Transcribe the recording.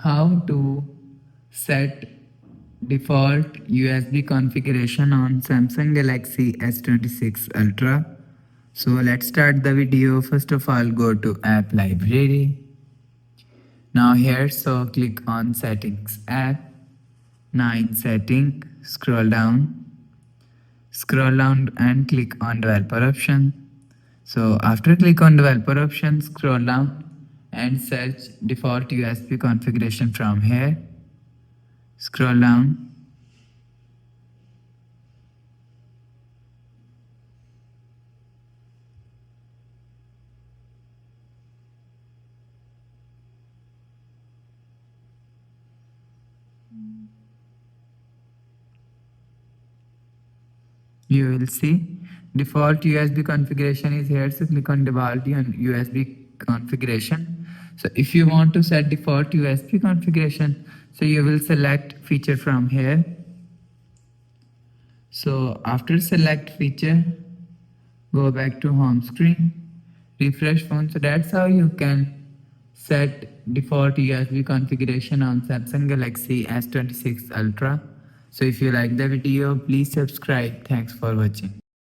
how to set default USB configuration on Samsung Galaxy S26 Ultra. So let's start the video. First of all, go to app library. Now here, so click on settings app. Now in setting, scroll down and click on developer option. So after click on developer option, scroll down and search default USB configuration from here. Scroll down. You will see default USB configuration is here. So click on default USB configuration. So if you want to set default USB configuration, so you will select feature from here. So after select feature, go back to home screen, refresh phone. So that's how you can set default USB configuration on Samsung Galaxy S26 Ultra. So if you like the video, please subscribe. Thanks for watching.